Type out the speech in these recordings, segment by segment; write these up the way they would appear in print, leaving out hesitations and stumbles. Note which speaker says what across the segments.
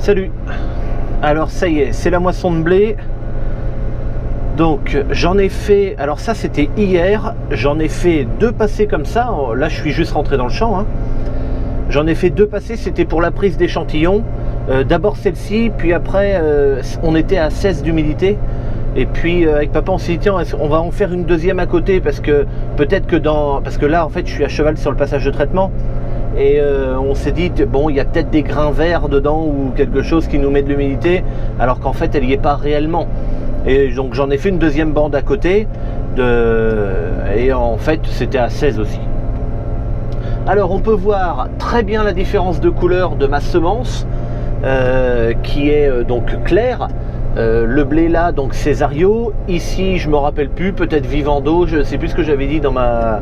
Speaker 1: Salut. Alors ça y est, c'est la moisson de blé. Donc j'en ai fait, alors ça c'était hier, j'en ai fait 2 passés comme ça. Là je suis juste rentré dans le champ, hein. J'en ai fait 2 passés, c'était pour la prise d'échantillons. D'abord celle-ci, puis après on était à 16 d'humidité. Et puis avec papa on s'est dit tiens, on va en faire une deuxième à côté, parce que peut-être que parce que là en fait je suis à cheval sur le passage de traitement. Et on s'est dit bon, il y a peut-être des grains verts dedans ou quelque chose qui nous met de l'humidité, alors qu'en fait elle n'y est pas réellement. Et donc j'en ai fait une deuxième bande à côté et en fait c'était à 16 aussi. Alors on peut voir très bien la différence de couleur de ma semence qui est donc claire. Le blé là, donc Césario. Ici je me rappelle plus, peut-être Vivando, je sais plus ce que j'avais dit dans ma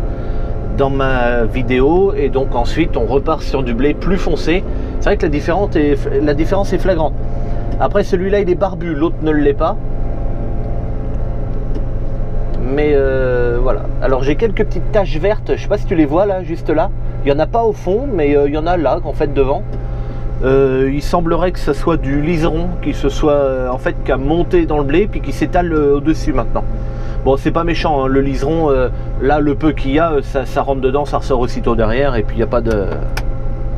Speaker 1: vidéo. Et donc ensuite on repart sur du blé plus foncé. C'est vrai que la différence est flagrante. Après celui-là il est barbu, l'autre ne l'est pas. Mais voilà. Alors j'ai quelques petites taches vertes, je sais pas si tu les vois là, juste là. Il n'y en a pas au fond, mais il y en a là en fait devant. Il semblerait que ce soit du liseron qui a monté dans le blé puis qui s'étale au-dessus maintenant. Bon, c'est pas méchant, hein, le liseron, là le peu qu'il y a, ça rentre dedans, ça ressort aussitôt derrière, et puis il n'y a pas de...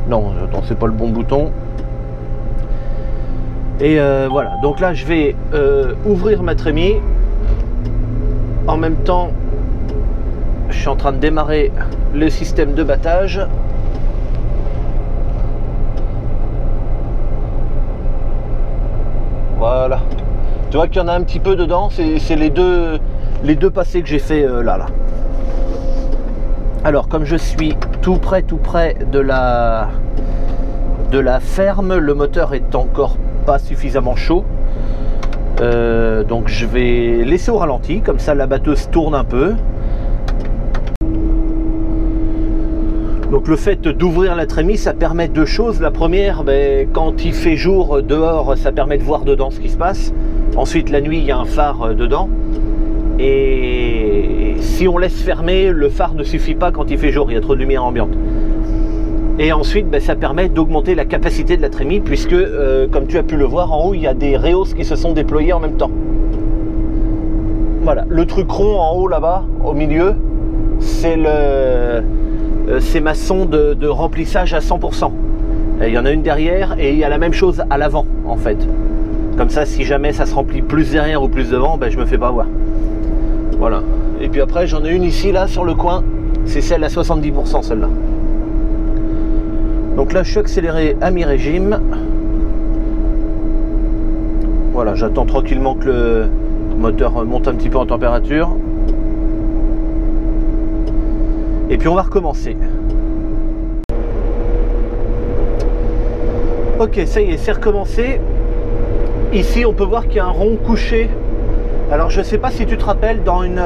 Speaker 1: Non, attends, c'est pas le bon bouton. Et voilà, donc là je vais ouvrir ma trémie. En même temps, je suis en train de démarrer le système de battage. Voilà. Tu vois qu'il y en a un petit peu dedans, c'est les deux passés que j'ai fait là. Alors comme je suis tout près de la ferme, le moteur est encore pas suffisamment chaud. Donc je vais laisser au ralenti, comme ça la batteuse tourne un peu. Donc le fait d'ouvrir la trémie, ça permet 2 choses. La première, quand il fait jour dehors, ça permet de voir dedans ce qui se passe. Ensuite la nuit, il y a un phare dedans. Et si on laisse fermer, le phare ne suffit pas quand il fait jour, il y a trop de lumière ambiante. Et ensuite, ça permet d'augmenter la capacité de la trémie, puisque, comme tu as pu le voir, en haut, il y a des rhéos qui se sont déployés en même temps. Voilà, le truc rond en haut, là-bas, au milieu, c'est ma sonde de remplissage à 100%. Et il y en a une derrière, et il y a la même chose à l'avant, en fait. Comme ça, si jamais ça se remplit plus derrière ou plus devant, je me fais pas avoir. Voilà. Et puis après, j'en ai une ici, là, sur le coin. C'est celle à 70%, celle-là. Donc là je suis accéléré à mi-régime. Voilà, j'attends tranquillement que le moteur monte un petit peu en température. Et puis on va recommencer. Ok, ça y est, c'est recommencé. Ici on peut voir qu'il y a un rond couché. Alors je sais pas si tu te rappelles, dans une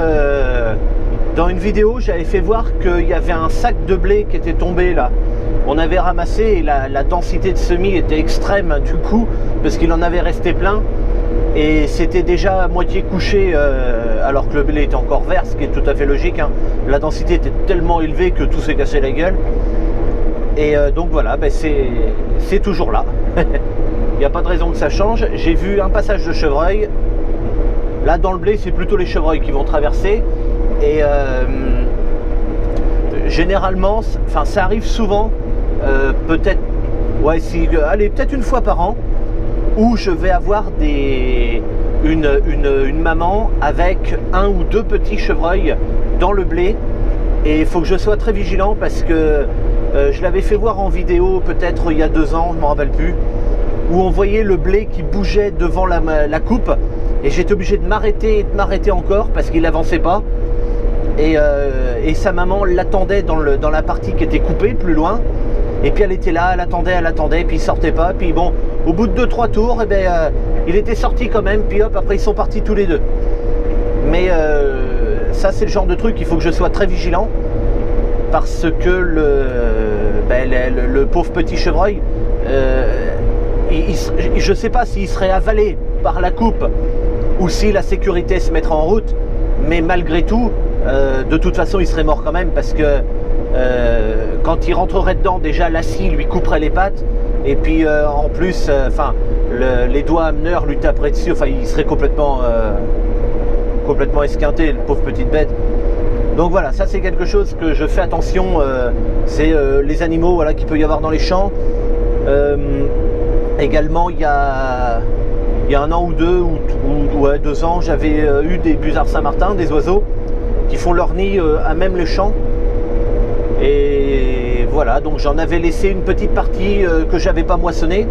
Speaker 1: vidéo j'avais fait voir qu'il y avait un sac de blé qui était tombé là. On avait ramassé et la densité de semis était extrême du coup, parce qu'il en avait resté plein et c'était déjà à moitié couché alors que le blé était encore vert, ce qui est tout à fait logique, hein. La densité était tellement élevée que tout s'est cassé la gueule. Et donc voilà, c'est toujours là. Il n'y a pas de raison que ça change. J'ai vu un passage de chevreuil. Là dans le blé c'est plutôt les chevreuils qui vont traverser. Et généralement, enfin ça arrive souvent. Peut-être peut-être une fois par an, où je vais avoir une maman avec 1 ou 2 petits chevreuils dans le blé, et il faut que je sois très vigilant, parce que je l'avais fait voir en vidéo peut-être il y a 2 ans, je ne me rappelle plus, où on voyait le blé qui bougeait devant la coupe, et j'étais obligé de m'arrêter et de m'arrêter encore parce qu'il n'avançait pas. Et sa maman l'attendait dans la partie qui était coupée plus loin, et puis elle était là, elle attendait, puis il sortait pas, puis bon, au bout de 2-3 tours, il était sorti quand même, puis hop, après ils sont partis tous les deux. Mais ça c'est le genre de truc, il faut que je sois très vigilant, parce que le pauvre petit chevreuil, je sais pas s'il serait avalé par la coupe ou si la sécurité se mettrait en route, mais malgré tout, de toute façon il serait mort quand même, parce que quand il rentrerait dedans, déjà la scie lui couperait les pattes, Et puis en plus, les doigts ameneurs lui taperaient dessus, enfin il serait complètement esquinté, le pauvre petite bête. Donc voilà, ça c'est quelque chose que je fais attention, c'est les animaux, voilà, qu'il peut y avoir dans les champs. Également, il y a 1 an ou 2, ou 2 ans, j'avais eu des busards Saint-Martin, des oiseaux, qui font leur nid à même les champs. Et voilà, donc j'en avais laissé une petite partie que j'avais pas moissonnée.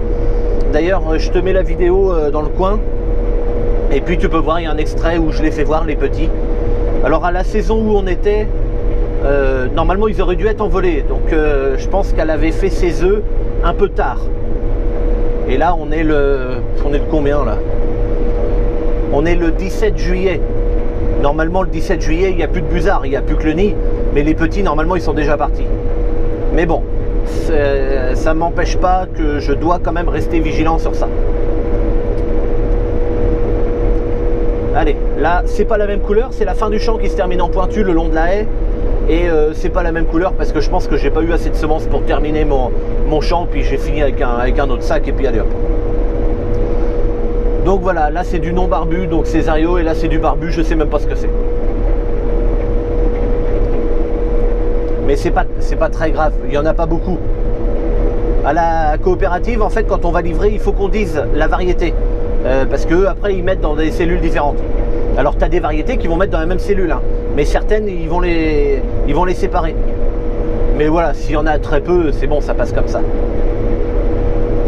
Speaker 1: D'ailleurs, je te mets la vidéo dans le coin. Et puis tu peux voir, il y a un extrait où je les fais voir, les petits. Alors à la saison où on était, normalement ils auraient dû être envolés. Donc je pense qu'elle avait fait ses œufs un peu tard. Et là on est le combien là? On est le 17 juillet. Normalement le 17 juillet il n'y a plus de busards, il n'y a plus que le nid. Mais les petits normalement ils sont déjà partis. Mais bon, ça ne m'empêche pas que je dois quand même rester vigilant sur ça. Allez, là c'est pas la même couleur, c'est la fin du champ qui se termine en pointu le long de la haie. Et c'est pas la même couleur parce que je pense que j'ai pas eu assez de semences pour terminer mon champ. Puis j'ai fini avec un autre sac et puis allez hop. Donc voilà, là c'est du non barbu, donc Césario, et là c'est du barbu, je sais même pas ce que c'est. Mais c'est pas très grave, il y en a pas beaucoup. À la coopérative, en fait, quand on va livrer, il faut qu'on dise la variété. Parce qu'eux, après, ils mettent dans des cellules différentes. Alors, tu as des variétés qui vont mettre dans la même cellule, hein, mais certaines, ils vont les séparer. Mais voilà, s'il y en a très peu, c'est bon, ça passe comme ça.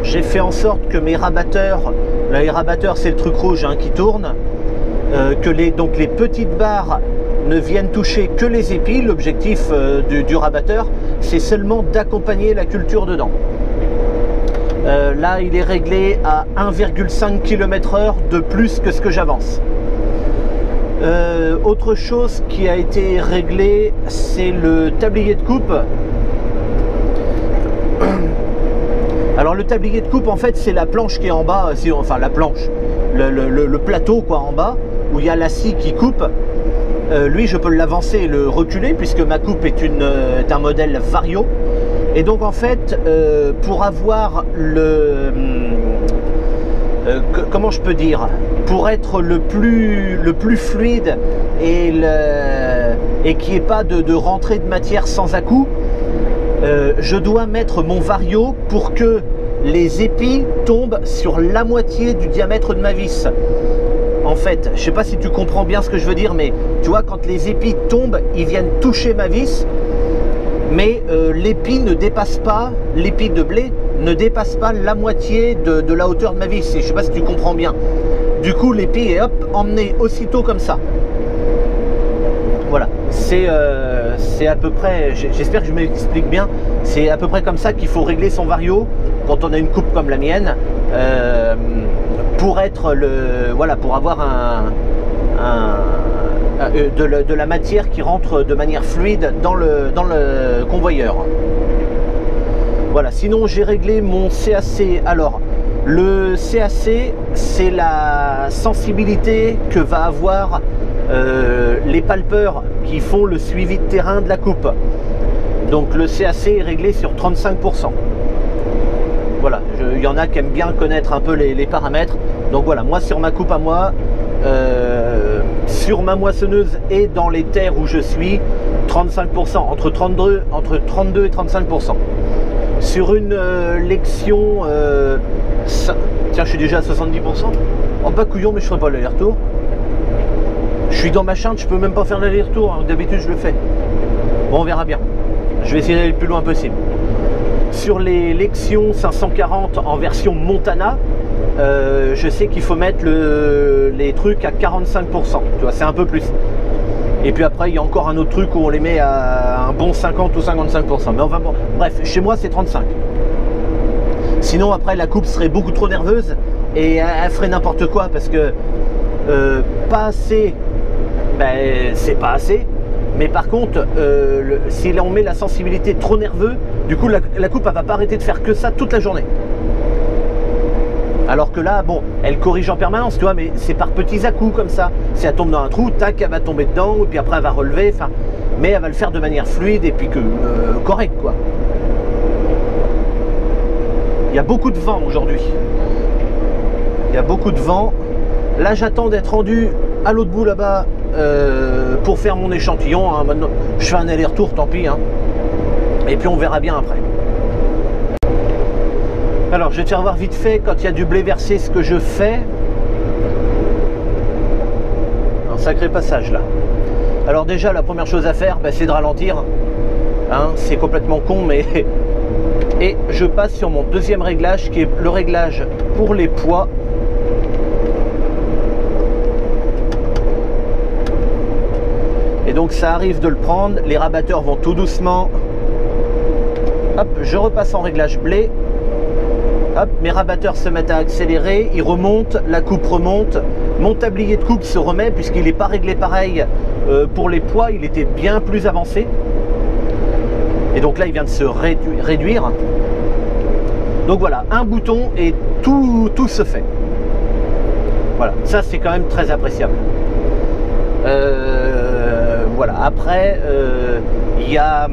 Speaker 1: J'ai fait en sorte que mes rabatteurs, là, les rabatteurs, c'est le truc rouge hein, qui tourne, donc les petites barres ne viennent toucher que les épis. L'objectif du rabatteur, c'est seulement d'accompagner la culture dedans. Là, il est réglé à 1,5 km/h de plus que ce que j'avance. Autre chose qui a été réglé, c'est le tablier de coupe. Alors le tablier de coupe, en fait, c'est la planche qui est en bas, enfin la planche, le plateau quoi en bas, où il y a la scie qui coupe. Lui, je peux l'avancer et le reculer puisque ma coupe est un modèle Vario. Et donc en fait, pour avoir comment je peux dire, pour être le plus fluide et qu'il n'y ait pas de rentrée de matière sans à-coup, je dois mettre mon Vario pour que les épis tombent sur la moitié du diamètre de ma vis. En fait, je sais pas si tu comprends bien ce que je veux dire, mais tu vois, quand les épis tombent, ils viennent toucher ma vis, mais l'épi ne dépasse pas, l'épi de blé ne dépasse pas la moitié de la hauteur de ma vis. Je sais pas si tu comprends bien. Du coup, l'épi est hop, emmené aussitôt comme ça. Voilà, c'est à peu près, j'espère que je m'explique bien, c'est à peu près comme ça qu'il faut régler son Vario quand on a une coupe comme la mienne, pour être voilà, pour avoir de la matière qui rentre de manière fluide dans le convoyeur. Voilà, sinon j'ai réglé mon CAC. Alors le CAC, c'est la sensibilité que va avoir les palpeurs qui font le suivi de terrain de la coupe. Donc le CAC est réglé sur 35%. Voilà, il y en a qui aiment bien connaître un peu les paramètres. Donc voilà, moi sur ma coupe à moi, sur ma moissonneuse et dans les terres où je suis, 35%, entre 32 et 35%. Sur une lection, tiens, je suis déjà à 70%. Oh bah couillon, mais je ferai pas l'aller-retour. Je suis dans ma chinte, je peux même pas faire l'aller-retour, hein. D'habitude je le fais. Bon, on verra bien. Je vais essayer d'aller le plus loin possible. Sur les Lexion 540 en version Montana, je sais qu'il faut mettre les trucs à 45%. Tu vois, c'est un peu plus. Et puis après, il y a encore un autre truc où on les met à un bon 50 ou 55%. Mais enfin bon, bref, chez moi c'est 35. Sinon après, la coupe serait beaucoup trop nerveuse et elle ferait n'importe quoi parce que pas assez, ben, c'est pas assez. Mais par contre, si on met la sensibilité trop nerveux, du coup la coupe elle va pas arrêter de faire que ça toute la journée. Alors que là, bon, elle corrige en permanence, tu vois, mais c'est par petits à-coups comme ça. Si elle tombe dans un trou, tac, elle va tomber dedans, et puis après elle va relever, enfin, mais elle va le faire de manière fluide et puis correcte, quoi. Il y a beaucoup de vent aujourd'hui. Il y a beaucoup de vent. Là, j'attends d'être rendu à l'autre bout là-bas pour faire mon échantillon. Hein. Maintenant, je fais un aller-retour, tant pis. Hein. Et puis on verra bien après. Alors, je vais te faire voir vite fait quand il y a du blé versé ce que je fais. Un sacré passage là. Alors déjà, la première chose à faire, c'est de ralentir. Hein, c'est complètement con, mais... Et je passe sur mon deuxième réglage, qui est le réglage pour les poids. Et donc ça arrive de le prendre, les rabatteurs vont tout doucement. Hop, je repasse en réglage blé. Hop, mes rabatteurs se mettent à accélérer, ils remontent, la coupe remonte. Mon tablier de coupe se remet, puisqu'il n'est pas réglé pareil pour les poids, il était bien plus avancé. Et donc là, il vient de se réduire. Donc voilà, un bouton et tout se fait. Voilà, ça c'est quand même très appréciable. Voilà, après, il y a...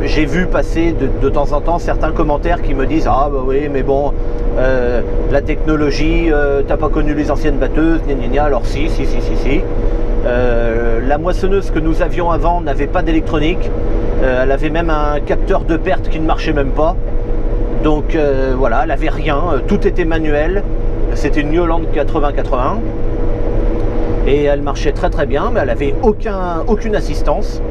Speaker 1: j'ai vu passer de temps en temps certains commentaires qui me disent « Ah bah oui, mais bon, la technologie, t'as pas connu les anciennes batteuses, gna gna gna. » Alors si. La moissonneuse que nous avions avant n'avait pas d'électronique. Elle avait même un capteur de perte qui ne marchait même pas. Donc voilà, elle avait rien, tout était manuel. C'était une New Holland 80-81. Et elle marchait très bien, mais elle avait aucune assistance.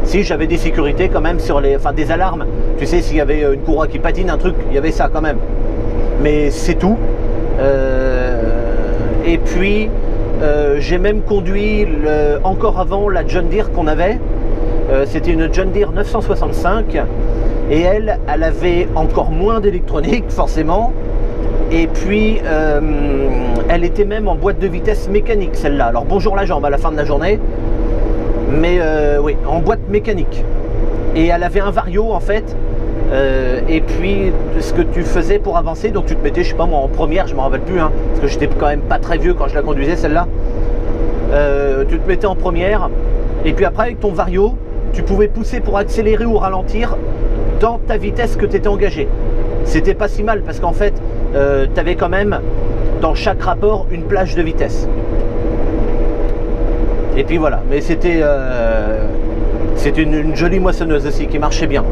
Speaker 1: Si, j'avais des sécurités quand même sur les... Enfin, des alarmes. Tu sais, s'il y avait une courroie qui patine, un truc, il y avait ça quand même. Mais c'est tout. Et puis, j'ai même conduit, encore avant, la John Deere qu'on avait. C'était une John Deere 965. Et elle avait encore moins d'électronique, forcément. Et puis, elle était même en boîte de vitesse mécanique, celle-là. Alors, bonjour la jambe à la fin de la journée. Mais oui, en boîte mécanique. Et elle avait un vario, en fait. Et puis, ce que tu faisais pour avancer, donc tu te mettais, je sais pas moi, en première, je me rappelle plus, hein, parce que j'étais quand même pas très vieux quand je la conduisais, celle-là. Tu te mettais en première. Et puis après, avec ton vario, tu pouvais pousser pour accélérer ou ralentir dans ta vitesse que tu étais engagé. C'était pas si mal, parce qu'en fait, tu avais quand même dans chaque rapport une plage de vitesse. Et puis voilà, mais c'était une jolie moissonneuse aussi qui marchait bien.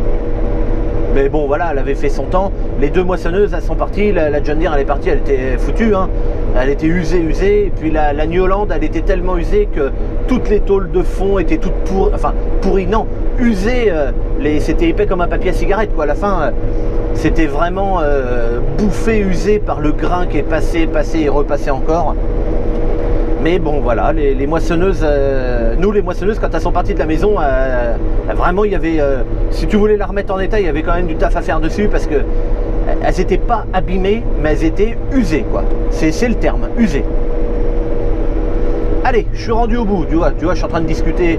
Speaker 1: Mais bon voilà, elle avait fait son temps. Les deux moissonneuses, elles sont parties. La John Deere, elle est partie, elle était foutue, hein. Elle était usée. Et puis la New Holland, elle était tellement usée que toutes les tôles de fond étaient toutes pourries, non, usées. C'était épais comme un papier à cigarette, quoi. À la fin, c'était vraiment bouffé, usé par le grain qui est passé et repassé encore. Mais bon, voilà, les moissonneuses, nous les moissonneuses, quand elles sont parties de la maison, vraiment, il y avait, si tu voulais la remettre en état, il y avait quand même du taf à faire dessus, parce que elles n'étaient pas abîmées, mais elles étaient usées, quoi. C'est le terme, usées. Allez, je suis rendu au bout, tu vois, je suis en train de discuter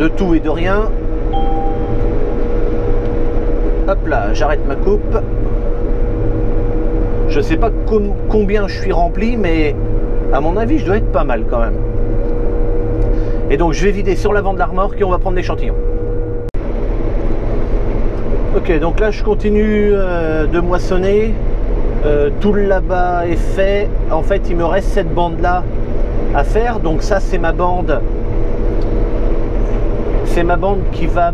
Speaker 1: de tout et de rien. Hop là, j'arrête ma coupe. Je sais pas combien je suis rempli, mais à mon avis, je dois être pas mal quand même. Et donc, je vais vider sur l'avant de la remorque et on va prendre l'échantillon. Ok, donc là, je continue de moissonner. Tout le là-bas est fait. En fait, il me reste cette bande-là à faire. Donc ça, c'est ma bande. C'est ma bande qui va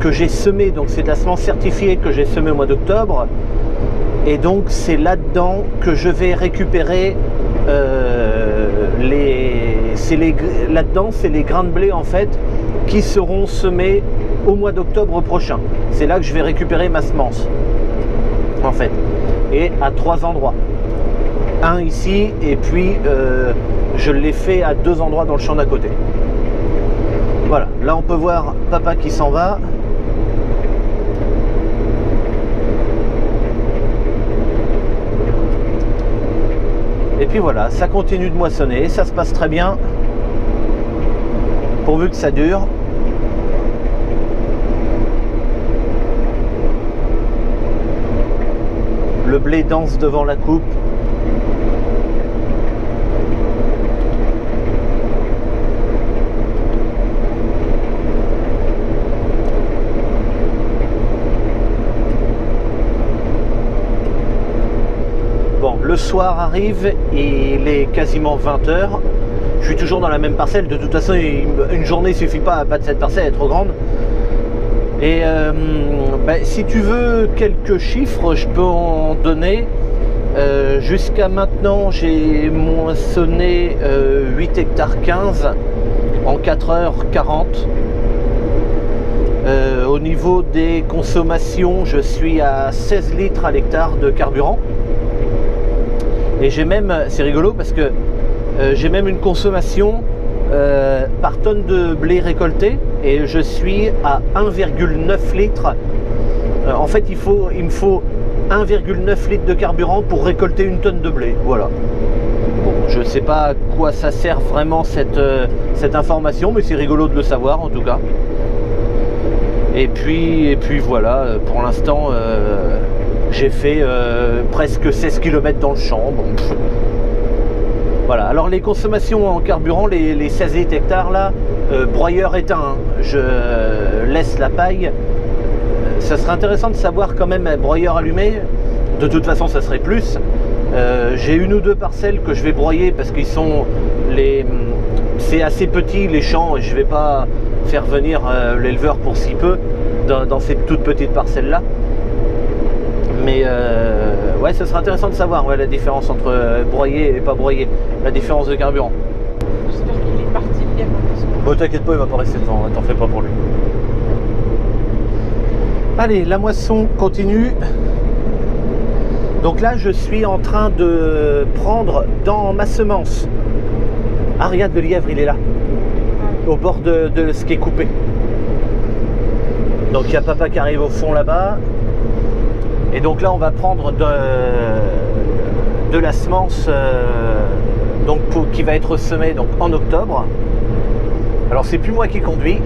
Speaker 1: que j'ai semée. Donc c'est de la semence certifiée que j'ai semée au mois d'octobre. Et donc c'est là-dedans que je vais récupérer là-dedans, c'est les grains de blé en fait qui seront semés au mois d'octobre prochain. C'est là que je vais récupérer ma semence en fait. Et à 3 endroits. Un ici et puis je l'ai fait à 2 endroits dans le champ d'à côté. Voilà, là on peut voir papa qui s'en va. Et puis voilà, ça continue de moissonner, ça se passe très bien, pourvu que ça dure. Le blé danse devant la coupe. le soir arrive, il est quasiment 20 h. Je suis toujours dans la même parcelle. De toute façon, une journée suffit pas à battre cette parcelle, elle est trop grande. Et si tu veux quelques chiffres, je peux en donner. Jusqu'à maintenant, j'ai moissonné 8 hectares 15 en 4h40. Au niveau des consommations, je suis à 16 litres à l'hectare de carburant. Et j'ai même, c'est rigolo parce que j'ai même une consommation par tonne de blé récolté et je suis à 1,9 litres. En fait, il me faut 1,9 litres de carburant pour récolter une tonne de blé. Voilà. Bon, je ne sais pas à quoi ça sert vraiment cette information, mais c'est rigolo de le savoir en tout cas. Et puis voilà, pour l'instant, j'ai fait presque 16 km dans le champ. Bon, voilà, alors les consommations en carburant, les 16 hectares là, broyeur éteint, hein. Je laisse la paille. Ça serait intéressant de savoir quand même, broyeur allumé, de toute façon ça serait plus. J'ai une ou deux parcelles que je vais broyer parce qu'ils sont c'est assez petit les champs et je vais pas faire venir l'éleveur pour si peu dans ces toutes petites parcelles là. Mais ouais, ça serait intéressant de savoir la différence entre broyer et pas broyer, la différence de carburant.
Speaker 2: J'espère qu'il est parti bien.
Speaker 1: Bon, t'inquiète pas, il va pas rester devant, t'en fais pas pour lui. Allez, la moisson continue. Donc là, je suis en train de prendre dans ma semence. Ah, regarde, le lièvre, il est là, au bord de ce qui est coupé. Donc il y a papa qui arrive au fond là-bas. Et donc là, on va prendre de la semence donc qui va être semée donc, en octobre. Alors, c'est plus moi qui conduis.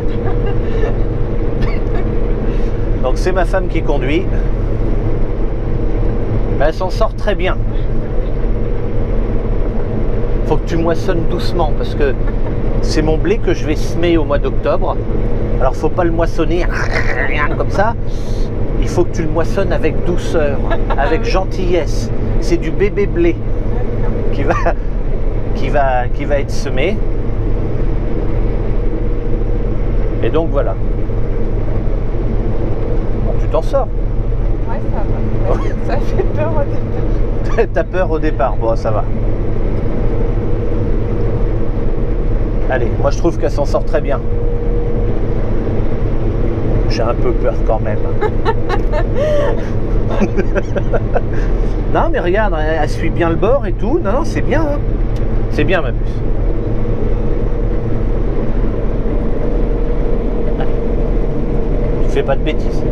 Speaker 1: Donc, c'est ma femme qui conduit. Elle s'en sort très bien. Faut que tu moissonnes doucement parce que c'est mon blé que je vais semer au mois d'octobre. Alors, faut pas le moissonner comme ça. Il faut que tu le moissonnes avec douceur, avec gentillesse. C'est du bébé blé qui va être semé. Et donc voilà. Bon, tu t'en sors.
Speaker 2: Ouais, ça va. Ça fait peur au départ.
Speaker 1: T'as peur au départ, bon ça va. Allez, moi je trouve qu'elle s'en sort très bien. J'ai un peu peur quand même. Non mais regarde, elle suit bien le bord et tout. Non, c'est bien. Hein. C'est bien ma puce. Allez. Tu fais pas de bêtises.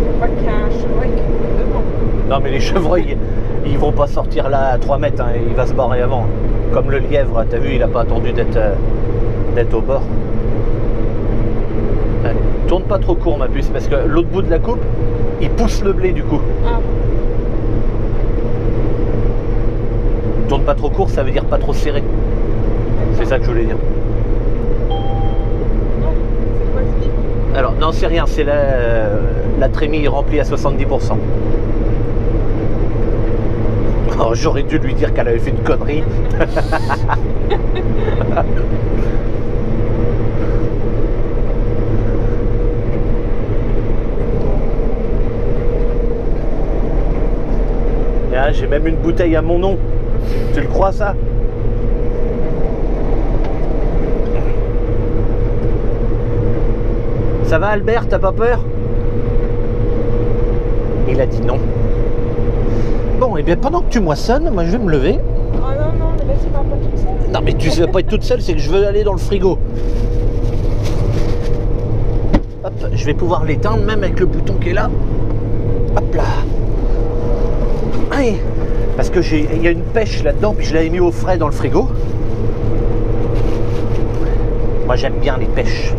Speaker 2: Faut pas qu'il y ait un chevreuil qui court devant.
Speaker 1: Non mais les chevreuils, ils vont pas sortir là à 3 mètres. Hein, il va se barrer avant. Comme le lièvre, t'as vu, il a pas attendu d'être au bord. Allez, tourne pas trop court ma puce parce que l'autre bout de la coupe il pousse le blé du coup.
Speaker 2: Ah.
Speaker 1: Tourne pas trop court, ça veut dire pas trop serré. C'est ça que je voulais dire.
Speaker 2: C'est quoi ce bip?
Speaker 1: Alors non, c'est rien, c'est la trémie remplie à 70%. Oh, j'aurais dû lui dire qu'elle avait fait une connerie. J'ai même une bouteille à mon nom. Tu le crois ça? Ça va Albert, t'as pas peur? Il a dit non. Bon, et bien pendant que tu moissonnes, moi je vais me lever.
Speaker 2: Oh non, non, ne laisse pas toute seule.
Speaker 1: Non mais tu ne vas pas être toute seule, c'est que je veux aller dans le frigo. Hop, je vais pouvoir l'éteindre même avec le bouton qui est là. Hop là. Allez. Parce que il y a une pêche là-dedans, puis je l'avais mis au frais dans le frigo. Moi j'aime bien les pêches.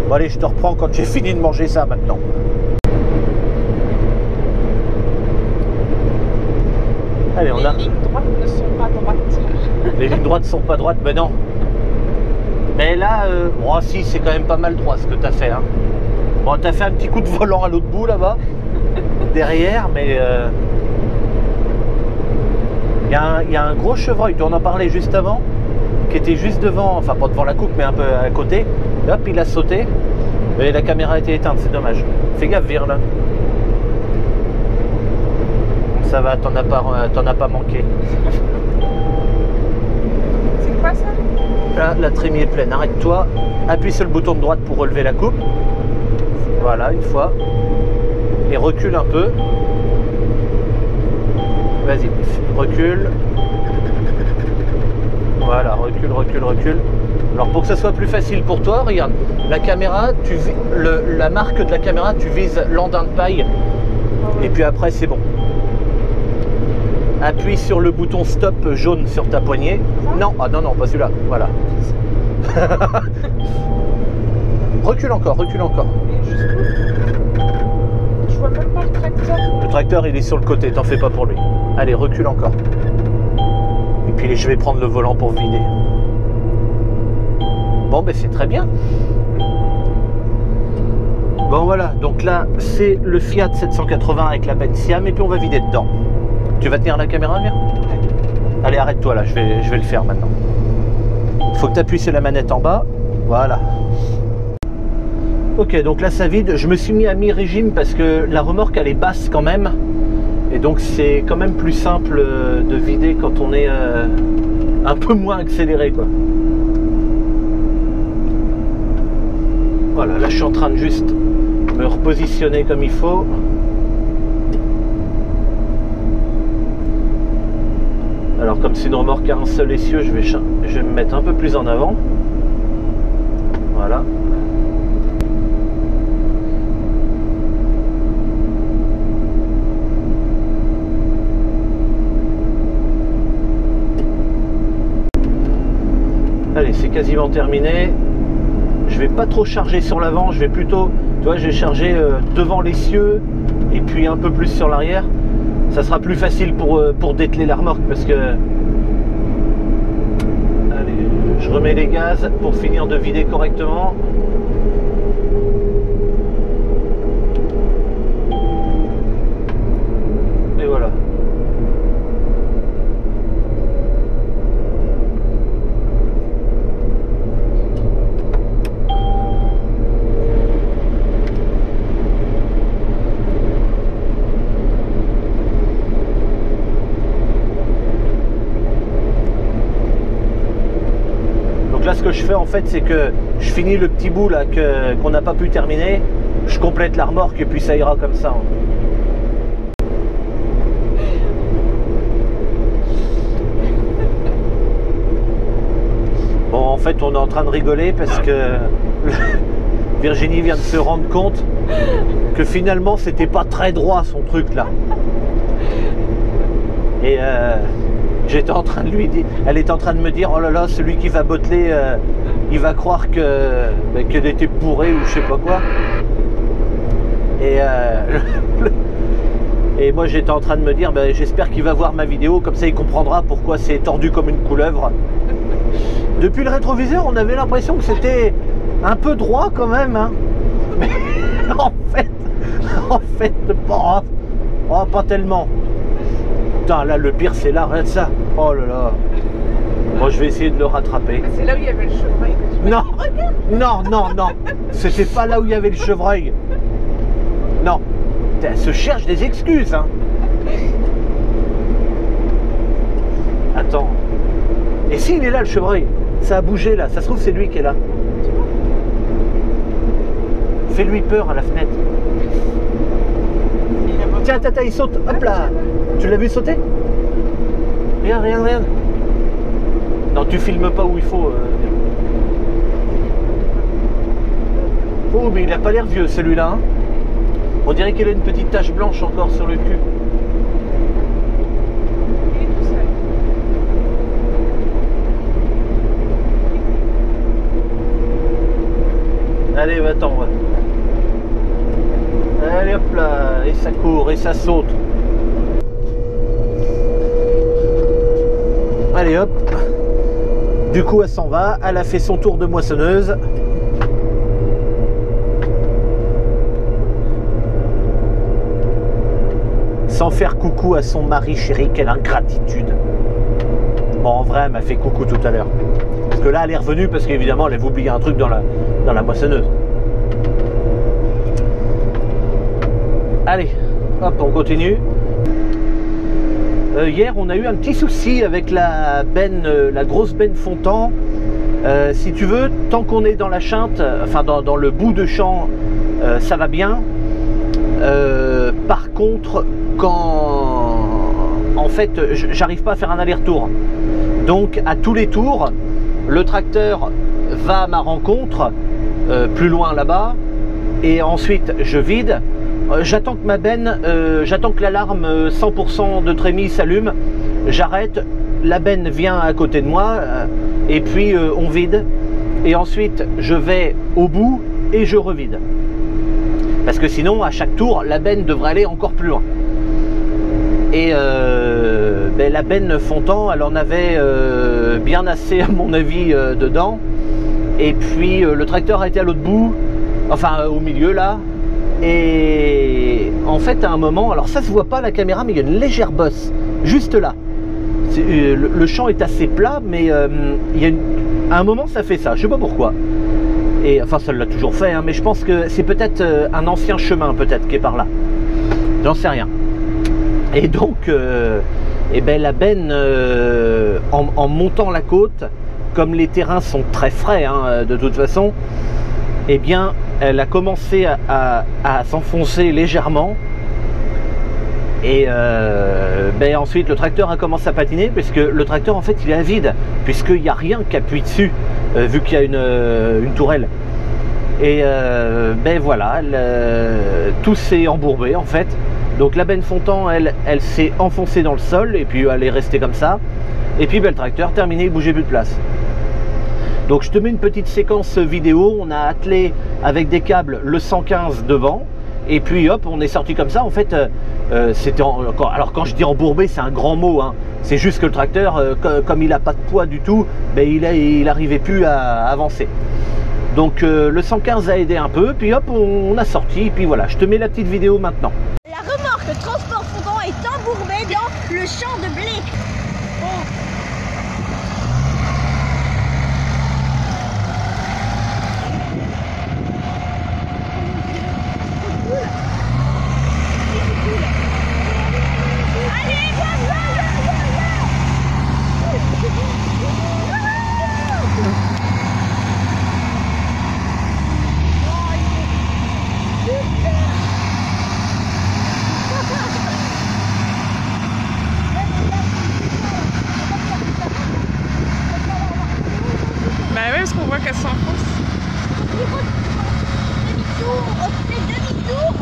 Speaker 1: Bon allez, je te reprends quand j'ai fini de manger ça maintenant. Allez, on a...
Speaker 2: Les lignes droites ne sont pas droites.
Speaker 1: Les lignes droites ne sont pas droites, mais non. Mais là, bon, si, c'est quand même pas mal droit ce que tu as fait. Hein. Bon, tu as fait un petit coup de volant à l'autre bout là-bas. derrière, mais il y a un gros chevreuil, tu en as parlé juste avant, qui était juste devant, enfin pas devant la coupe, mais un peu à côté. Et hop, il a sauté. Et la caméra a été éteinte, c'est dommage. Fais gaffe, vire là. Ça va, t'en as pas manqué.
Speaker 2: C'est quoi ça?
Speaker 1: Là, la trémie est pleine. Arrête-toi. Appuie sur le bouton de droite pour relever la coupe. Voilà, une fois. Et recule un peu. Vas-y, recule. Voilà, recule, recule, recule. Alors pour que ce soit plus facile pour toi, regarde, la caméra, la marque de la caméra, tu vises l'andin de paille. Et puis après, c'est bon. Appuie sur le bouton stop jaune sur ta poignée. Non, ah non, non, pas celui-là. Voilà. Recule encore, recule encore.
Speaker 2: Mais jusqu'où? Je vois même pas le tracteur.
Speaker 1: Le tracteur, il est sur le côté, t'en fais pas pour lui. Allez, recule encore. Et puis je vais prendre le volant pour vider. Bon, ben c'est très bien. Bon, voilà. Donc là, c'est le Fiat 780 avec la benne Siam. Et puis on va vider dedans. Tu vas tenir la caméra, bien? Allez, arrête-toi là, je vais le faire maintenant. Faut que tu appuies sur la manette en bas. Voilà. Ok, donc là ça vide. Je me suis mis à mi-régime parce que la remorque elle est basse quand même. Et donc c'est quand même plus simple de vider quand on est un peu moins accéléré, quoi. Voilà, là je suis en train de juste me repositionner comme il faut. Alors comme c'est une remorque à un seul essieu, je vais me mettre un peu plus en avant. Voilà. Allez, c'est quasiment terminé. Je vais pas trop charger sur l'avant, je vais plutôt, tu vois, j'ai chargé devant l'essieu et puis un peu plus sur l'arrière. Ça sera plus facile pour dételer la remorque parce que... Allez, je remets les gaz pour finir de vider correctement. Et voilà. Là, ce que je fais en fait, c'est que je finis le petit bout là qu'on n'a pas pu terminer, je complète la remorque et puis ça ira comme ça. Bon, en fait, on est en train de rigoler parce que Virginie vient de se rendre compte que finalement, c'était pas très droit son truc là. Et j'étais en train de lui dire, elle était en train de me dire, oh là là, celui qui va botteler, il va croire qu'elle était bourrée ou je sais pas quoi. Et moi j'étais en train de me dire, ben, j'espère qu'il va voir ma vidéo, comme ça il comprendra pourquoi c'est tordu comme une couleuvre. Depuis le rétroviseur, on avait l'impression que c'était un peu droit quand même, hein. Mais en fait, pas, oh, pas tellement. Putain, là le pire c'est là, regarde ça. Oh là là. Moi je vais essayer de le rattraper.
Speaker 2: C'est là où il y avait le chevreuil.
Speaker 1: Non, non, non, non. C'était pas là où il y avait le chevreuil. Non. Elle se cherche des excuses, hein. Attends. Et s'il est là le chevreuil? Ça a bougé là. Ça se trouve c'est lui qui est là. Fais-lui peur à la fenêtre. Tiens, tata, il saute. Hop là. Tu l'as vu sauter? Regarde, regarde, regarde. Non, tu filmes pas où il faut. Oh, mais il a pas l'air vieux celui-là. Hein. On dirait qu'il a une petite tache blanche encore sur le cul.
Speaker 2: Il est tout seul.
Speaker 1: Allez, va-t'en. Va. Allez, hop là. Et ça court, et ça saute. Allez hop, du coup elle s'en va, elle a fait son tour de moissonneuse. sans faire coucou à son mari chéri, quelle ingratitude. Bon, en vrai, elle m'a fait coucou tout à l'heure. Parce que là, elle est revenue parce qu'évidemment, elle avait oublié un truc dans la moissonneuse. Allez, hop, on continue. Hier, on a eu un petit souci avec la grosse benne Fontan. Si tu veux, tant qu'on est dans la Chinte, enfin dans le bout de champ, ça va bien. Par contre, quand en fait j'arrive pas à faire un aller-retour, donc à tous les tours le tracteur va à ma rencontre plus loin là-bas et ensuite je vide. J'attends que ma benne, j'attends que l'alarme 100% de trémie s'allume, j'arrête, la benne vient à côté de moi et puis on vide et ensuite je vais au bout et je revide. Parce que sinon, à chaque tour, la benne devrait aller encore plus loin. Et la benne Fontan, elle en avait bien assez, à mon avis, dedans. Et puis, le tracteur a été à l'autre bout, enfin, au milieu, là. Et en fait, à un moment, alors ça se voit pas à la caméra, mais il y a une légère bosse, juste là. Le champ est assez plat, mais à un moment, ça fait ça. Je sais pas pourquoi. Et enfin, ça l'a toujours fait, hein, mais je pense que c'est peut-être un ancien chemin, peut-être, qui est par là. J'en sais rien. Et donc, la benne, en montant la côte, comme les terrains sont très frais, hein, de toute façon, eh bien, elle a commencé à s'enfoncer légèrement. Et ensuite, le tracteur a commencé à patiner, puisque le tracteur, en fait, il est à vide, puisqu'il n'y a rien qui appuie dessus, vu qu'il y a une tourelle. Et voilà, tout s'est embourbé, en fait. Donc la benne Fontan, elle s'est enfoncée dans le sol, et puis elle est restée comme ça. Et puis le tracteur, terminé, il bougeait plus de place. Donc je te mets une petite séquence vidéo. On a attelé avec des câbles le 115 devant. Et puis hop, on est sorti comme ça. En fait, c'était alors quand je dis embourbé, c'est un grand mot, hein. C'est juste que le tracteur, comme il n'a pas de poids du tout, il n'arrivait plus à avancer. Donc le 115 a aidé un peu, puis hop, on a sorti. Et puis voilà, je te mets la petite vidéo maintenant.
Speaker 3: La remorque transport Fontan est embourbée dans le champ de blé.
Speaker 2: Bah ouais, parce qu'on voit qu'elle s'enfonce.
Speaker 3: Demi-tour, on fait demi-tour.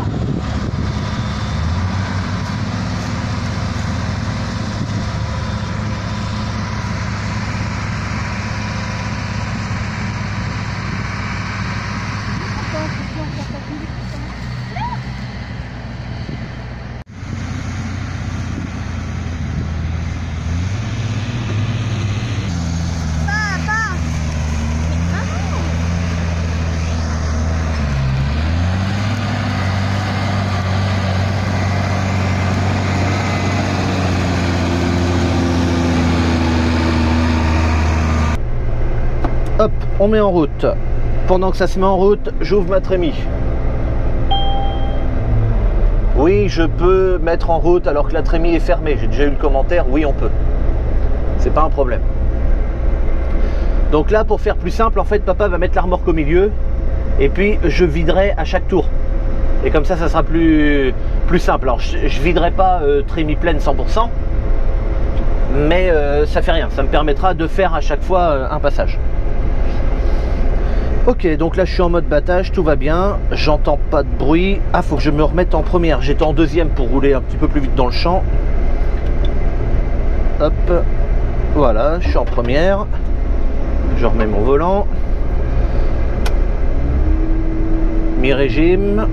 Speaker 1: Hop, on met en route. Pendant que ça se met en route, j'ouvre ma trémie. Oui, je peux mettre en route alors que la trémie est fermée. J'ai déjà eu le commentaire, oui, on peut. C'est pas un problème. Donc là, pour faire plus simple, en fait, papa va mettre la remorque au milieu et puis je viderai à chaque tour. Et comme ça sera plus simple. Alors, je viderai pas trémie pleine 100%, mais ça fait rien. Ça me permettra de faire à chaque fois un passage. Ok, donc là je suis en mode battage, tout va bien, j'entends pas de bruit. Ah, faut que je me remette en première, j'étais en deuxième pour rouler un petit peu plus vite dans le champ. Hop, voilà, je suis en première. Je remets mon volant. Mi-régime.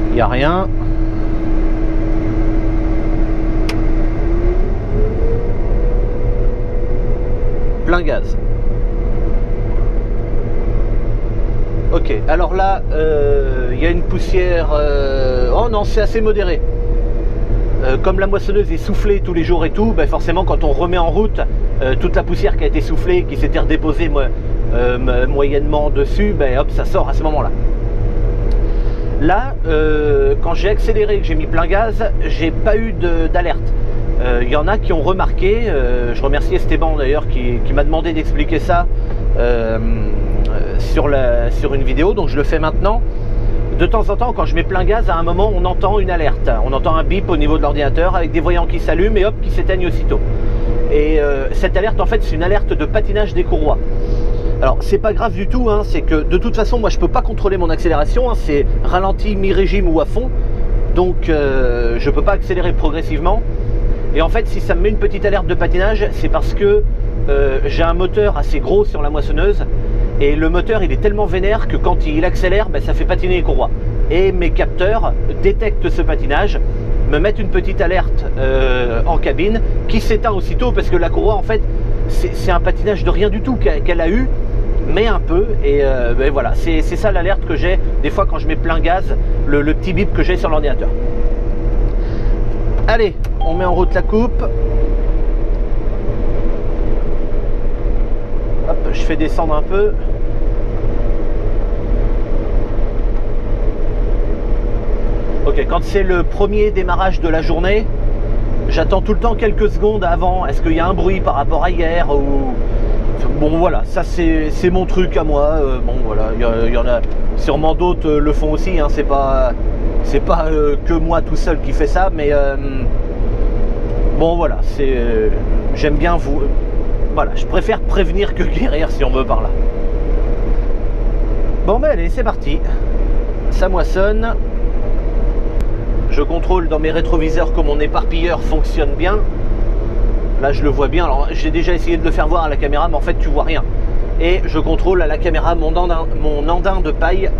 Speaker 1: Il n'y a rien. Plein gaz. Ok, alors là, il y a une poussière... Oh non, c'est assez modéré. Comme la moissonneuse est soufflée tous les jours et tout, ben forcément quand on remet en route, toute la poussière qui a été soufflée, qui s'était redéposée moyennement dessus, ben hop, ça sort à ce moment-là. Là, quand j'ai accéléré, que j'ai mis plein gaz, j'ai pas eu d'alerte. Il y en a qui ont remarqué, je remercie Esteban d'ailleurs qui m'a demandé d'expliquer ça sur une vidéo, donc je le fais maintenant. De temps en temps, quand je mets plein gaz, à un moment, on entend une alerte. On entend un bip au niveau de l'ordinateur avec des voyants qui s'allument et hop, qui s'éteignent aussitôt. Et cette alerte, en fait, c'est une alerte de patinage des courroies. Alors, c'est pas grave du tout, hein, c'est que de toute façon, moi, je peux pas contrôler mon accélération. Hein, c'est ralenti, mi-régime ou à fond. Donc, je peux pas accélérer progressivement. Et en fait, si ça me met une petite alerte de patinage, c'est parce que j'ai un moteur assez gros sur la moissonneuse. Et le moteur, il est tellement vénère que quand il accélère, ben, ça fait patiner les courroies. Et mes capteurs détectent ce patinage, me mettent une petite alerte en cabine qui s'éteint aussitôt parce que la courroie, en fait, c'est un patinage de rien du tout qu'elle a eu, mais un peu. Et ben, voilà, c'est ça l'alerte que j'ai des fois quand je mets plein gaz, le petit bip que j'ai sur l'ordinateur. Allez, on met en route la coupe. Hop, je fais descendre un peu. Ok, quand c'est le premier démarrage de la journée, j'attends tout le temps quelques secondes avant. Est-ce qu'il y a un bruit par rapport à hier ou... Bon voilà, ça c'est mon truc à moi. Bon voilà, il y en a sûrement d'autres le font aussi. Hein. C'est pas que moi tout seul qui fait ça, mais bon voilà, j'aime bien vous. Voilà, je préfère prévenir que guérir si on veut par là. Bon ben allez, c'est parti. Ça moissonne. Je contrôle dans mes rétroviseurs que mon éparpilleur fonctionne bien. Là je le vois bien. Alors j'ai déjà essayé de le faire voir à la caméra, mais en fait tu vois rien. Et je contrôle à la caméra mon andin de paille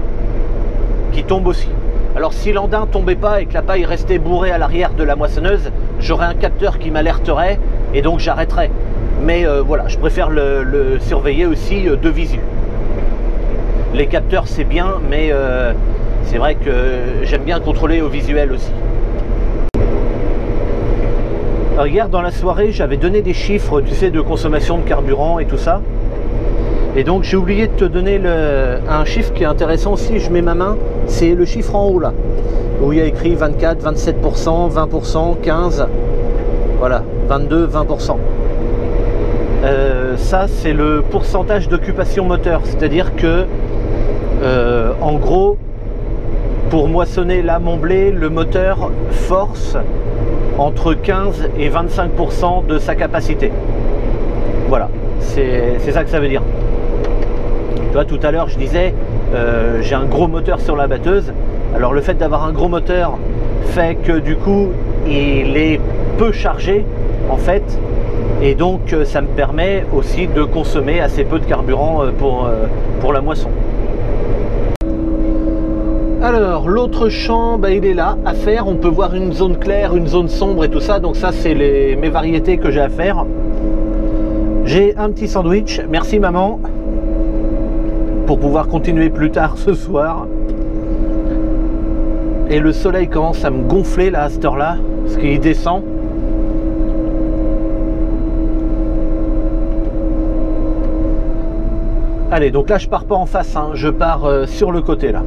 Speaker 1: qui tombe aussi. Alors si l'andin tombait pas et que la paille restait bourrée à l'arrière de la moissonneuse, j'aurais un capteur qui m'alerterait et donc j'arrêterais. Mais voilà, je préfère le surveiller aussi de visu. Les capteurs c'est bien, mais c'est vrai que j'aime bien contrôler au visuel aussi. Alors, hier dans la soirée, j'avais donné des chiffres, tu sais, de consommation de carburant et tout ça. Et donc j'ai oublié de te donner un chiffre qui est intéressant aussi, je mets ma main, c'est le chiffre en haut là, où il y a écrit 24, 27%, 20%, 15%, voilà, 22, 20%. Ça c'est le pourcentage d'occupation moteur, c'est-à-dire que en gros pour moissonner là mon blé, le moteur force entre 15 et 25% de sa capacité. Voilà, c'est ça que ça veut dire. Tu vois, tout à l'heure je disais j'ai un gros moteur sur la batteuse. Alors le fait d'avoir un gros moteur fait que du coup il est peu chargé en fait. Et donc ça me permet aussi de consommer assez peu de carburant pour la moisson. Alors l'autre champ, bah, il est là à faire. On peut voir une zone claire, une zone sombre et tout ça. Donc ça c'est mes variétés que j'ai à faire. J'ai un petit sandwich, merci maman, pour pouvoir continuer plus tard ce soir. Et le soleil commence à me gonfler là à cette heure là, parce qu'il descend. Allez, donc là je pars pas en face, hein, je pars sur le côté là.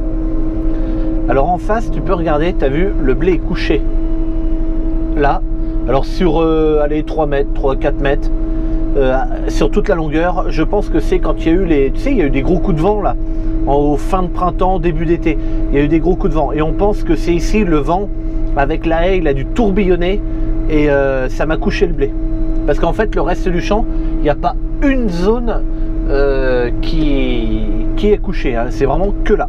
Speaker 1: Alors en face, tu peux regarder, tu as vu, le blé est couché. Là, alors sur allez, 3 mètres, 4 mètres, sur toute la longueur, je pense que c'est quand il y a eu tu sais, il y a eu des gros coups de vent là, au fin de printemps, début d'été, il y a eu des gros coups de vent. Et on pense que c'est ici le vent, avec la haie, il a dû tourbillonner et ça m'a couché le blé. Parce qu'en fait, le reste du champ, il n'y a pas une zone qui est couché, hein. C'est vraiment que là.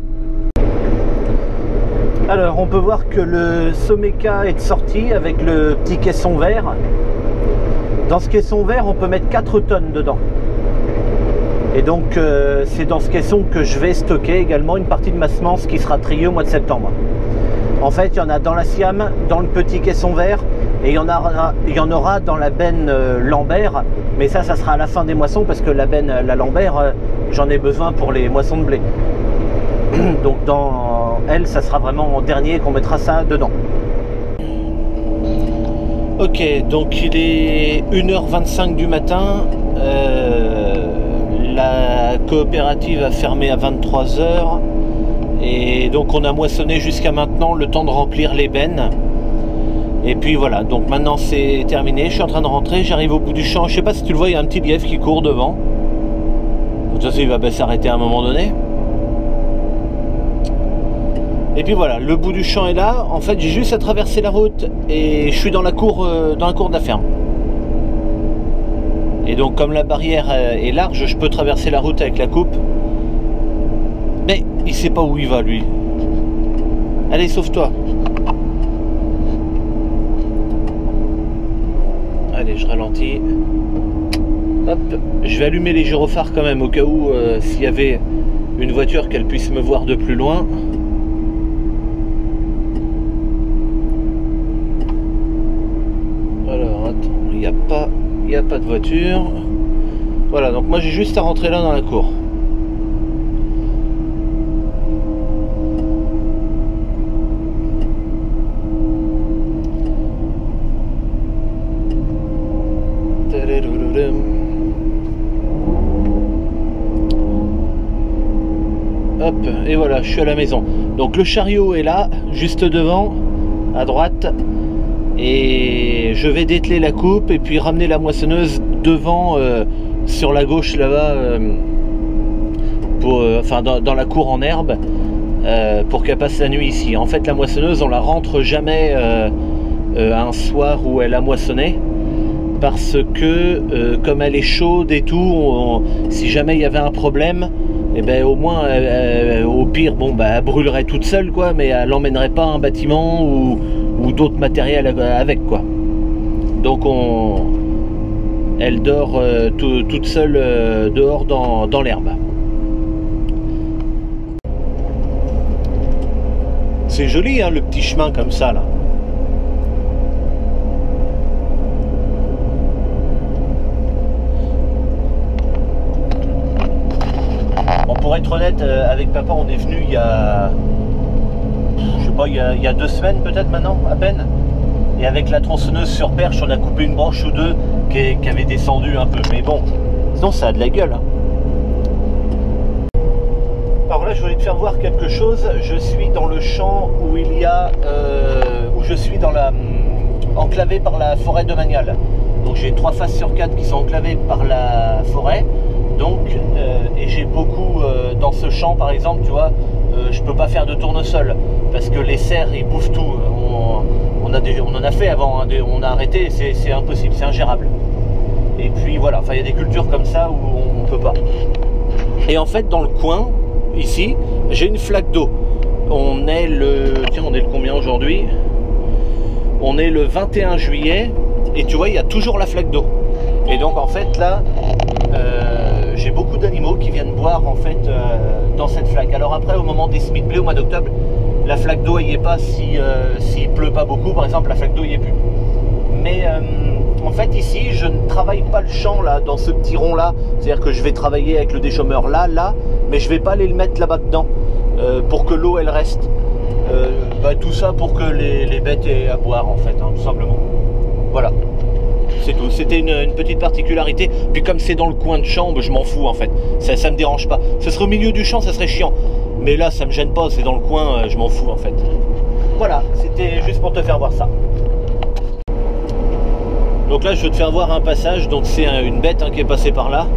Speaker 1: Alors on peut voir que le Someka est sorti avec le petit caisson vert. Dans ce caisson vert on peut mettre 4 tonnes dedans. Et donc c'est dans ce caisson que je vais stocker également une partie de ma semence qui sera triée au mois de septembre. En fait il y en a dans la Siam, dans le petit caisson vert, et il y en aura dans la benne Lambert, mais ça sera à la fin des moissons parce que la benne, la Lambert, j'en ai besoin pour les moissons de blé. Donc dans elle, ça sera vraiment en dernier qu'on mettra ça dedans. Ok, donc il est 1h25 du matin. La coopérative a fermé à 23h. Et donc on a moissonné jusqu'à maintenant, le temps de remplir les bennes. Et puis voilà, donc maintenant c'est terminé, je suis en train de rentrer, j'arrive au bout du champ. Je sais pas si tu le vois, il y a un petit lièvre qui court devant. De toute façon il va s'arrêter à un moment donné. Et puis voilà, le bout du champ est là. En fait j'ai juste à traverser la route et je suis dans la cour de la ferme. Et donc comme la barrière est large, je peux traverser la route avec la coupe. Mais il sait pas où il va lui. Allez, sauve-toi. Allez, je ralentis. Hop, je vais allumer les gyrophares quand même au cas où s'il y avait une voiture qu'elle puisse me voir de plus loin. Alors attends, il n'y a pas de voiture. Voilà, donc moi j'ai juste à rentrer là dans la cour. Hop, et voilà, je suis à la maison. Donc le chariot est là, juste devant, à droite. Et je vais dételer la coupe et puis ramener la moissonneuse devant, sur la gauche là-bas, enfin dans la cour en herbe, pour qu'elle passe la nuit ici. En fait la moissonneuse on la rentre jamais un soir où elle a moissonné, parce que comme elle est chaude et tout, si jamais il y avait un problème, et ben au moins au pire bon bah elle brûlerait toute seule quoi, mais elle n'emmènerait pas un bâtiment ou d'autres matériels avec quoi. Donc elle dort toute seule dehors dans l'herbe. C'est joli hein, le petit chemin comme ça là. Bon, pour être honnête, avec papa on est venu il y a, je sais pas, il y a 2 semaines peut-être maintenant, à peine. Et avec la tronçonneuse sur perche, on a coupé une branche ou deux qui avait descendu un peu. Mais bon, sinon ça a de la gueule. Hein. Alors là, je voulais te faire voir quelque chose. Je suis dans le champ où il y a, où je suis dans enclavé par la forêt de Magnal. Donc j'ai 3 faces sur 4 qui sont enclavées par la forêt. Donc, et j'ai beaucoup dans ce champ par exemple, tu vois, je peux pas faire de tournesol parce que les cerfs ils bouffent tout. On en a fait avant, hein, on a arrêté, c'est impossible, c'est ingérable. Et puis voilà, enfin il y a des cultures comme ça où on peut pas. Et en fait dans le coin, ici, j'ai une flaque d'eau. On est le combien aujourd'hui? On est le 21 juillet et tu vois il y a toujours la flaque d'eau. Et donc en fait là, j'ai beaucoup d'animaux qui viennent boire en fait dans cette flaque. Alors après au moment des semis de blé au mois d'octobre, la flaque d'eau n'y est pas s'il pleut pas beaucoup par exemple, la flaque d'eau n'y est plus. Mais en fait ici je ne travaille pas le champ là dans ce petit rond là, c'est à dire que je vais travailler avec le déchômeur là, mais je vais pas aller le mettre là-bas dedans pour que l'eau elle reste. Tout ça pour que les bêtes aient à boire en fait, hein, tout simplement. Voilà. C'est tout, c'était une petite particularité. Puis comme c'est dans le coin de champ, je m'en fous en fait. Ça me dérange pas. Ce serait au milieu du champ, ça serait chiant. Mais là, ça me gêne pas, c'est dans le coin, je m'en fous en fait. Voilà, c'était juste pour te faire voir ça. Donc là, je veux te faire voir un passage. Donc c'est une bête hein, qui est passée par là.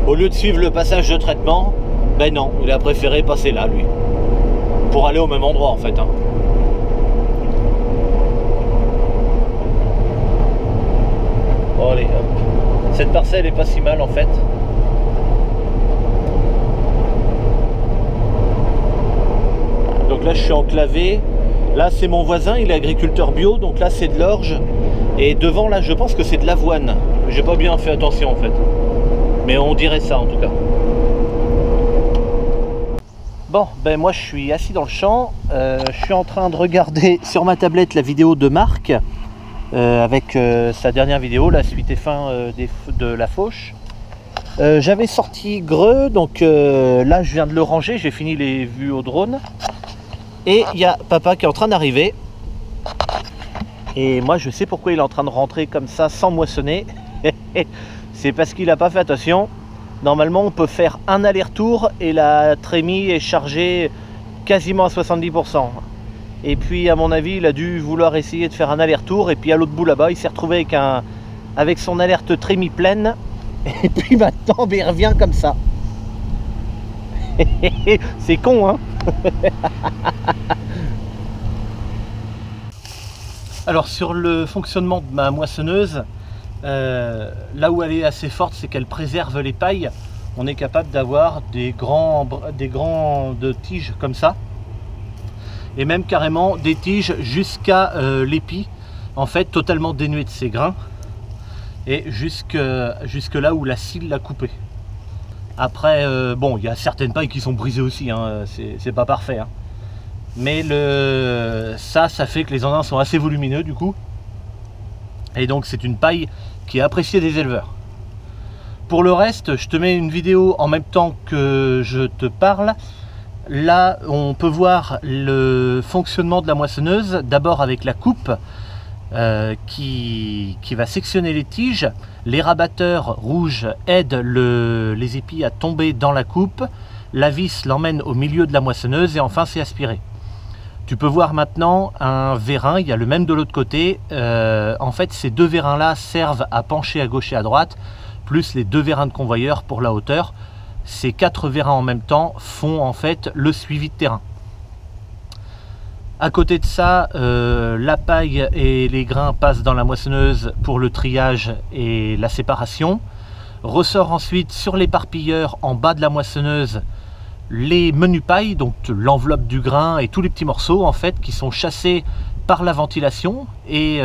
Speaker 1: Au lieu de suivre le passage de traitement, ben non, il a préféré passer là, lui. Pour aller au même endroit en fait. Hein. Bon, allez, hop. Cette parcelle est pas si mal en fait. Donc là je suis enclavé. Là c'est mon voisin, il est agriculteur bio, donc là c'est de l'orge. Et devant là je pense que c'est de l'avoine. J'ai pas bien fait attention en fait. Mais on dirait ça en tout cas. Bon, ben moi je suis assis dans le champ. Je suis en train de regarder sur ma tablette la vidéo de Marc. Avec sa dernière vidéo, la suite et fin de la fauche. J'avais sorti Greux, donc là je viens de le ranger, j'ai fini les vues au drone. Et il y a papa qui est en train d'arriver. Et moi je sais pourquoi il est en train de rentrer comme ça sans moissonner. C'est parce qu'il n'a pas fait attention. Normalement on peut faire un aller-retour et la trémie est chargée quasiment à 70%. Et puis à mon avis il a dû vouloir essayer de faire un aller-retour. Et puis à l'autre bout là-bas il s'est retrouvé avec son alerte trémie pleine. Et puis maintenant il revient comme ça. C'est con hein. Alors sur le fonctionnement de ma moissonneuse, là où elle est assez forte, c'est qu'elle préserve les pailles. On est capable d'avoir des grandes tiges comme ça, et même carrément des tiges jusqu'à l'épi, en fait totalement dénuées de ses grains, et jusque là où la scie l'a coupé. Après, bon, il y a certaines pailles qui sont brisées aussi, hein, c'est pas parfait. Hein. Mais ça fait que les engins sont assez volumineux du coup. Et donc c'est une paille qui est appréciée des éleveurs. Pour le reste, je te mets une vidéo en même temps que je te parle. Là, on peut voir le fonctionnement de la moissonneuse, d'abord avec la coupe qui va sectionner les tiges. Les rabatteurs rouges aident les épis à tomber dans la coupe. La vis l'emmène au milieu de la moissonneuse et enfin c'est aspiré. Tu peux voir maintenant un vérin, il y a le même de l'autre côté. En fait, ces deux vérins-là servent à pencher à gauche et à droite, plus les deux vérins de convoyeur pour la hauteur. Ces 4 vérins en même temps font en fait le suivi de terrain. À côté de ça, la paille et les grains passent dans la moissonneuse pour le triage et la séparation. Ressort ensuite sur l'éparpilleur en bas de la moissonneuse les menus pailles, donc l'enveloppe du grain et tous les petits morceaux en fait qui sont chassés par la ventilation et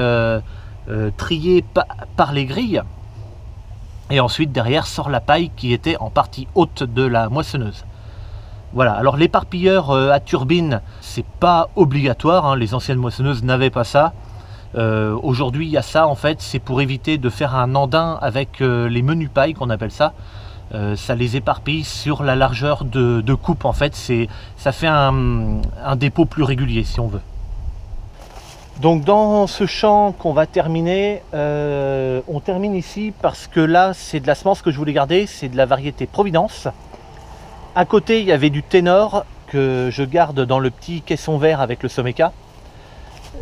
Speaker 1: triés par les grilles. Et ensuite derrière sort la paille qui était en partie haute de la moissonneuse. Voilà, alors l'éparpilleur à turbine, c'est pas obligatoire, hein, les anciennes moissonneuses n'avaient pas ça. Aujourd'hui il y a ça en fait, c'est pour éviter de faire un andin avec les menus pailles qu'on appelle ça. Ça les éparpille sur la largeur de coupe en fait, ça fait un dépôt plus régulier si on veut. Donc dans ce champ qu'on va terminer, on termine ici parce que là c'est de la semence que je voulais garder, c'est de la variété Providence. À côté il y avait du ténor que je garde dans le petit caisson vert avec le Someca.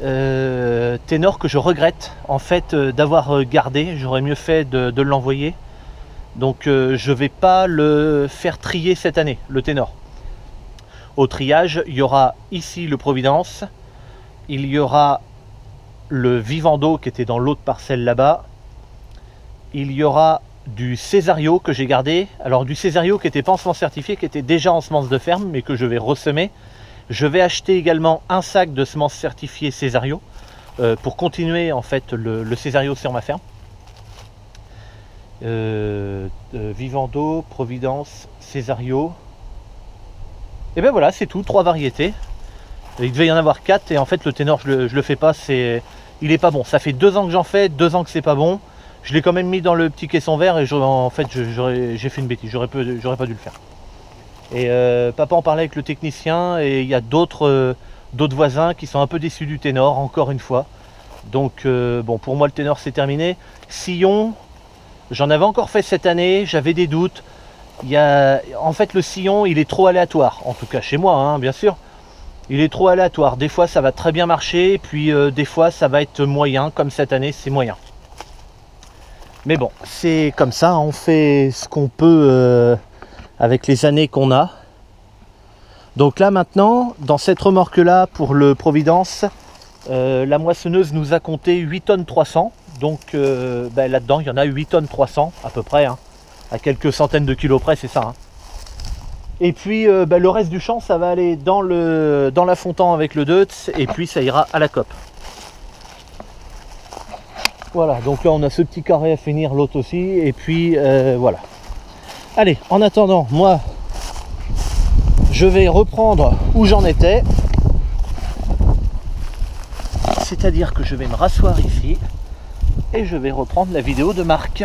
Speaker 1: Ténor que je regrette en fait d'avoir gardé, j'aurais mieux fait de l'envoyer. Donc je vais pas le faire trier cette année, le ténor. Au triage, il y aura ici le Providence, il y aura le Vivando qui était dans l'autre parcelle là-bas, il y aura du Césario que j'ai gardé, alors du Césario qui n'était pas en semence certifiée, qui était déjà en semence de ferme, mais que je vais ressemer. Je vais acheter également un sac de semences certifiées Césario pour continuer en fait le Césario sur ma ferme. Vivando, Providence, Césario. Et ben voilà, c'est tout, 3 variétés. Il devait y en avoir 4 et en fait le ténor je le fais pas, il est pas bon. Ça fait 2 ans que j'en fais, 2 ans que c'est pas bon. Je l'ai quand même mis dans le petit caisson vert et en fait j'ai fait une bêtise, j'aurais pas dû le faire. Et papa en parlait avec le technicien et il y a d'autres voisins qui sont un peu déçus du ténor, encore une fois. Donc bon, pour moi le ténor c'est terminé. Sillon, j'en avais encore fait cette année, j'avais des doutes. En fait le sillon il est trop aléatoire, en tout cas chez moi hein, bien sûr. Il est trop aléatoire, des fois ça va très bien marcher, puis des fois ça va être moyen, comme cette année c'est moyen. Mais bon, c'est comme ça, on fait ce qu'on peut avec les années qu'on a. Donc là maintenant, dans cette remorque là pour le Providence, la moissonneuse nous a compté 8 tonnes 300. Donc là-dedans il y en a 8 tonnes 300 à peu près, hein, à quelques centaines de kilos près, c'est ça. Hein. Et puis le reste du champ ça va aller dans la Fontan avec le Deutz et puis ça ira à la COP. Voilà, donc là on a ce petit carré à finir, l'autre aussi, et puis voilà. Allez, en attendant, moi je vais reprendre où j'en étais. C'est-à-dire que je vais me rasseoir ici et je vais reprendre la vidéo de Marc.